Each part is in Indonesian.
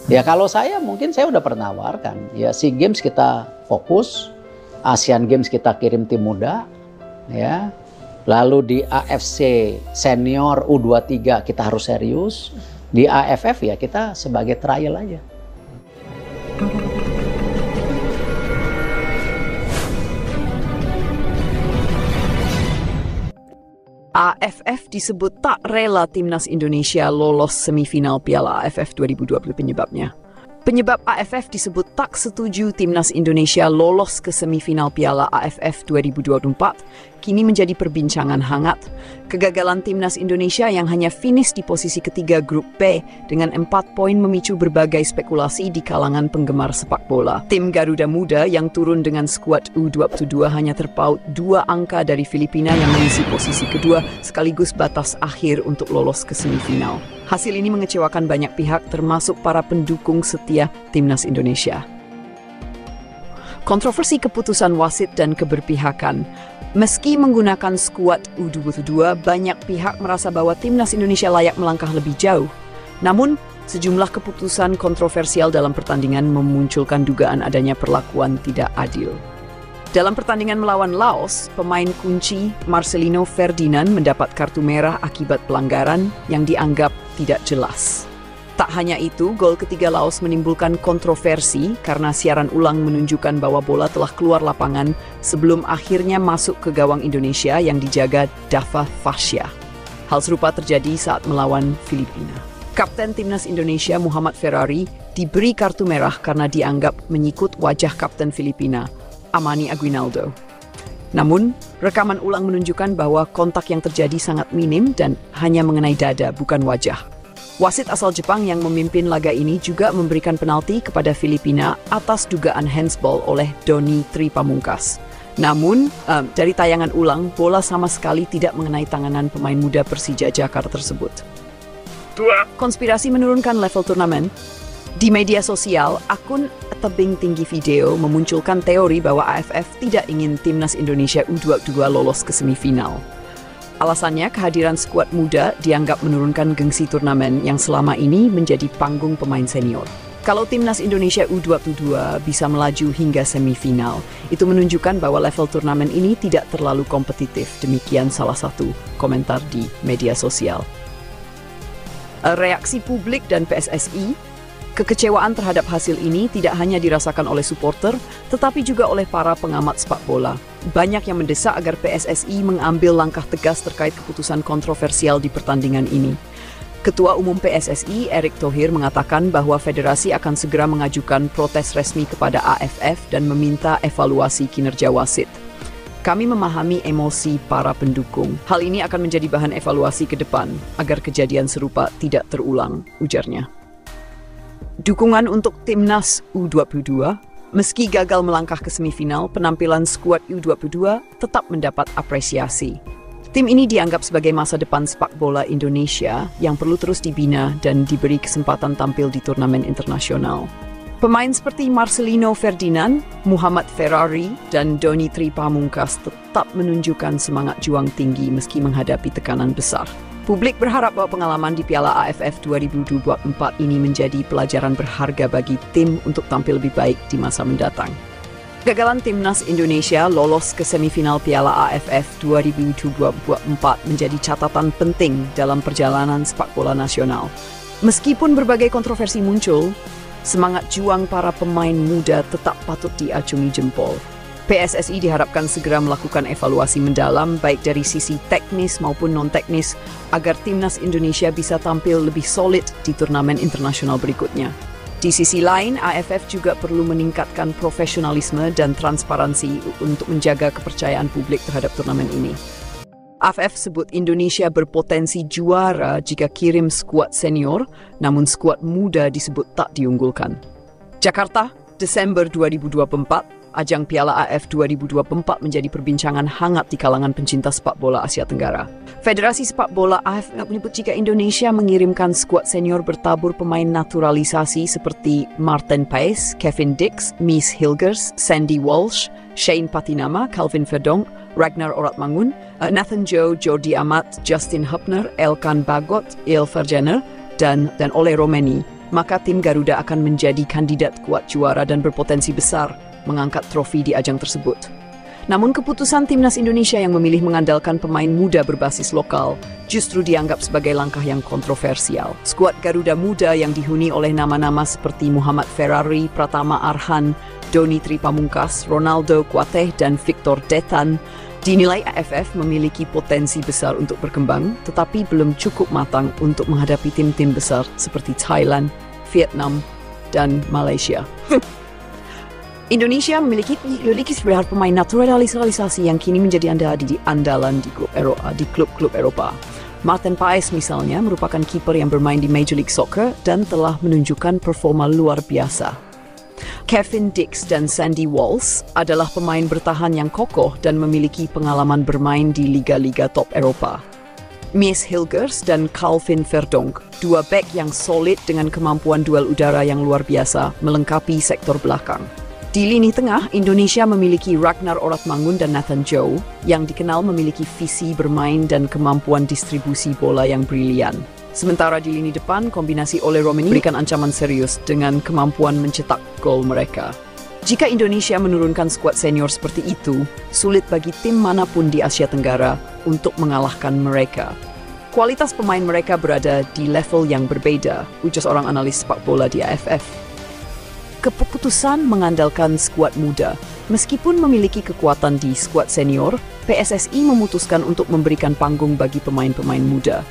Ya kalau saya mungkin saya udah pernah tawarkan. Ya SEA Games kita fokus, Asian Games kita kirim tim muda, ya. Lalu di AFC Senior U23 kita harus serius. Di AFF ya kita sebagai trial aja. AFF disebut tak rela timnas Indonesia lolos semifinal Piala AFF 2020 penyebabnya. Penyebab AFF disebut tak setuju timnas Indonesia lolos ke semifinal Piala AFF 2024 kini menjadi perbincangan hangat. Kegagalan timnas Indonesia yang hanya finish di posisi ketiga grup B dengan 4 poin memicu berbagai spekulasi di kalangan penggemar sepak bola. Tim Garuda Muda yang turun dengan skuad U22 hanya terpaut 2 angka dari Filipina yang mengisi posisi kedua sekaligus batas akhir untuk lolos ke semifinal. Hasil ini mengecewakan banyak pihak termasuk para pendukung setia timnas Indonesia. Kontroversi keputusan wasit dan keberpihakan. Meski menggunakan skuad U22, banyak pihak merasa bahwa timnas Indonesia layak melangkah lebih jauh. Namun, sejumlah keputusan kontroversial dalam pertandingan memunculkan dugaan adanya perlakuan tidak adil. Dalam pertandingan melawan Laos, pemain kunci Marcelino Ferdinand mendapat kartu merah akibat pelanggaran yang dianggap tidak jelas. Tak hanya itu, gol ketiga Laos menimbulkan kontroversi karena siaran ulang menunjukkan bahwa bola telah keluar lapangan sebelum akhirnya masuk ke gawang Indonesia yang dijaga Dafa Fasya. Hal serupa terjadi saat melawan Filipina. Kapten timnas Indonesia Muhammad Ferrari diberi kartu merah karena dianggap menyikut wajah kapten Filipina, Amani Aguinaldo. Namun, rekaman ulang menunjukkan bahwa kontak yang terjadi sangat minim dan hanya mengenai dada, bukan wajah. Wasit asal Jepang yang memimpin laga ini juga memberikan penalti kepada Filipina atas dugaan handsball oleh Doni Tri Pamungkas. Namun, dari tayangan ulang, bola sama sekali tidak mengenai tanganan pemain muda Persija Jakarta tersebut. Konspirasi menurunkan level turnamen. Di media sosial, akun Tebing Tinggi Video memunculkan teori bahwa AFF tidak ingin timnas Indonesia U22 lolos ke semifinal. Alasannya, kehadiran skuad muda dianggap menurunkan gengsi turnamen yang selama ini menjadi panggung pemain senior. Kalau timnas Indonesia U22 bisa melaju hingga semifinal, itu menunjukkan bahwa level turnamen ini tidak terlalu kompetitif. Demikian salah satu komentar di media sosial. Reaksi publik dan PSSI. Kekecewaan terhadap hasil ini tidak hanya dirasakan oleh supporter, tetapi juga oleh para pengamat sepak bola. Banyak yang mendesak agar PSSI mengambil langkah tegas terkait keputusan kontroversial di pertandingan ini. Ketua Umum PSSI, Erick Thohir, mengatakan bahwa federasi akan segera mengajukan protes resmi kepada AFF dan meminta evaluasi kinerja wasit. Kami memahami emosi para pendukung. Hal ini akan menjadi bahan evaluasi ke depan agar kejadian serupa tidak terulang, ujarnya. Dukungan untuk timnas U22, meski gagal melangkah ke semifinal, penampilan skuad U22 tetap mendapat apresiasi. Tim ini dianggap sebagai masa depan sepak bola Indonesia yang perlu terus dibina dan diberi kesempatan tampil di turnamen internasional. Pemain seperti Marcelino Ferdinand, Muhammad Ferrari, dan Doni Tri Pamungkas tetap menunjukkan semangat juang tinggi meski menghadapi tekanan besar. Publik berharap bahwa pengalaman di Piala AFF 2024 ini menjadi pelajaran berharga bagi tim untuk tampil lebih baik di masa mendatang. Gagalan timnas Indonesia lolos ke semifinal Piala AFF 2024 menjadi catatan penting dalam perjalanan sepak bola nasional. Meskipun berbagai kontroversi muncul, semangat juang para pemain muda tetap patut diacungi jempol. PSSI diharapkan segera melakukan evaluasi mendalam baik dari sisi teknis maupun non-teknis agar timnas Indonesia bisa tampil lebih solid di turnamen internasional berikutnya. Di sisi lain, AFF juga perlu meningkatkan profesionalisme dan transparansi untuk menjaga kepercayaan publik terhadap turnamen ini. AFF sebut Indonesia berpotensi juara jika kirim skuad senior, namun skuad muda disebut tak diunggulkan. Jakarta, Desember 2024. Ajang Piala AFF 2024 menjadi perbincangan hangat di kalangan pencinta sepak bola Asia Tenggara. Federasi Sepak Bola AFF menyebut jika Indonesia mengirimkan skuad senior bertabur pemain naturalisasi seperti Martin Paes, Kevin Dix, Mies Hilgers, Sandy Walsh, Shane Patinama, Calvin Verdonk, Ragnar Oratmangun, Nathan Joe, Jordi Amat, Justin Hubner, Elkan Bagot, Il Vergener, dan Ole Romeni, maka tim Garuda akan menjadi kandidat kuat juara dan berpotensi besar mengangkat trofi di ajang tersebut. Namun keputusan timnas Indonesia yang memilih mengandalkan pemain muda berbasis lokal justru dianggap sebagai langkah yang kontroversial. Skuad Garuda muda yang dihuni oleh nama-nama seperti Muhammad Ferrari, Pratama Arhan, Doni Tripamungkas, Ronaldo Kuateh, dan Victor Detan dinilai AFF memiliki potensi besar untuk berkembang, tetapi belum cukup matang untuk menghadapi tim-tim besar seperti Thailand, Vietnam, dan Malaysia. Indonesia memiliki sebenarnya pemain naturalisasi yang kini menjadi andalan di klub-klub Eropa. Martin Paes misalnya merupakan kiper yang bermain di Major League Soccer dan telah menunjukkan performa luar biasa. Kevin Dix dan Sandy Walsh adalah pemain bertahan yang kokoh dan memiliki pengalaman bermain di liga-liga top Eropa. Mies Hilgers dan Calvin Verdonk, dua bek yang solid dengan kemampuan duel udara yang luar biasa, melengkapi sektor belakang. Di lini tengah, Indonesia memiliki Ragnar Oratmangun dan Nathan Joe yang dikenal memiliki visi bermain dan kemampuan distribusi bola yang brilian. Sementara di lini depan, kombinasi Ole Romeni berikan ancaman serius dengan kemampuan mencetak gol mereka. Jika Indonesia menurunkan skuad senior seperti itu, sulit bagi tim manapun di Asia Tenggara untuk mengalahkan mereka. Kualitas pemain mereka berada di level yang berbeda, ujar seorang analis sepak bola di AFF. Keputusan mengandalkan skuad muda. Meskipun memiliki kekuatan di skuad senior, PSSI memutuskan untuk memberikan panggung bagi pemain-pemain muda.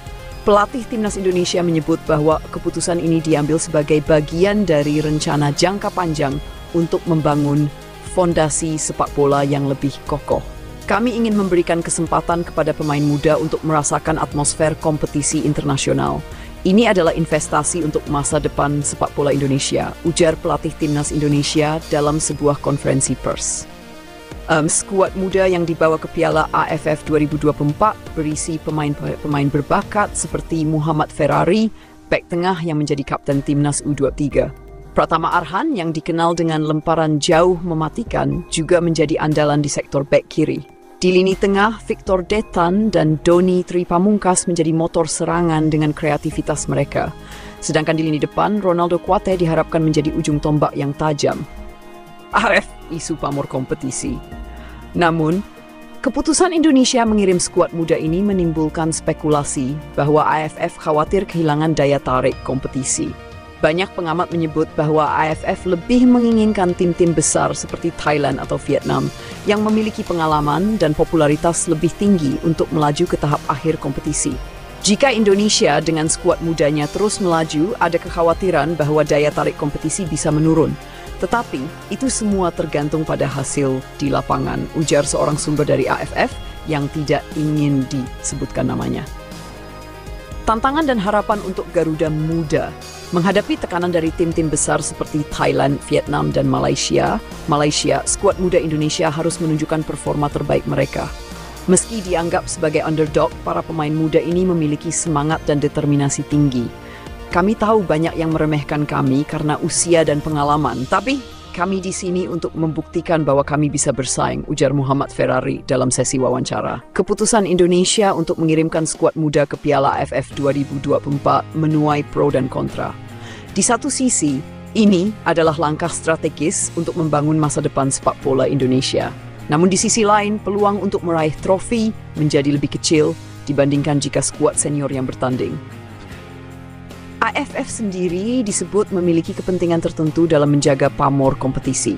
Pelatih Timnas Indonesia menyebut bahwa keputusan ini diambil sebagai bagian dari rencana jangka panjang untuk membangun fondasi sepak bola yang lebih kokoh. Kami ingin memberikan kesempatan kepada pemain muda untuk merasakan atmosfer kompetisi internasional. Ini adalah investasi untuk masa depan sepak bola Indonesia, ujar pelatih Timnas Indonesia dalam sebuah konferensi pers. Skuad muda yang dibawa ke Piala AFF 2024 berisi pemain berbakat seperti Muhammad Ferrari, bek tengah yang menjadi kapten Timnas U23. Pratama Arhan yang dikenal dengan lemparan jauh mematikan juga menjadi andalan di sektor bek kiri. Di lini tengah, Victor Detan dan Doni Tripamungkas menjadi motor serangan dengan kreativitas mereka. Sedangkan di lini depan, Ronaldo Kuateh diharapkan menjadi ujung tombak yang tajam. AFF isu pamor kompetisi. Namun, keputusan Indonesia mengirim skuad muda ini menimbulkan spekulasi bahwa AFF khawatir kehilangan daya tarik kompetisi. Banyak pengamat menyebut bahwa AFF lebih menginginkan tim-tim besar seperti Thailand atau Vietnam yang memiliki pengalaman dan popularitas lebih tinggi untuk melaju ke tahap akhir kompetisi. Jika Indonesia dengan skuad mudanya terus melaju, ada kekhawatiran bahwa daya tarik kompetisi bisa menurun. Tetapi, itu semua tergantung pada hasil di lapangan, ujar seorang sumber dari AFF yang tidak ingin disebutkan namanya. Tantangan dan harapan untuk Garuda muda. Menghadapi tekanan dari tim-tim besar seperti Thailand, Vietnam, dan Malaysia, skuad muda Indonesia harus menunjukkan performa terbaik mereka. Meski dianggap sebagai underdog, para pemain muda ini memiliki semangat dan determinasi tinggi. Kami tahu banyak yang meremehkan kami karena usia dan pengalaman, tapi kami di sini untuk membuktikan bahwa kami bisa bersaing, ujar Muhammad Ferrari dalam sesi wawancara. Keputusan Indonesia untuk mengirimkan skuad muda ke Piala AFF 2024 menuai pro dan kontra. Di satu sisi, ini adalah langkah strategis untuk membangun masa depan sepak bola Indonesia. Namun di sisi lain, peluang untuk meraih trofi menjadi lebih kecil dibandingkan jika skuad senior yang bertanding. AFF sendiri disebut memiliki kepentingan tertentu dalam menjaga pamor kompetisi.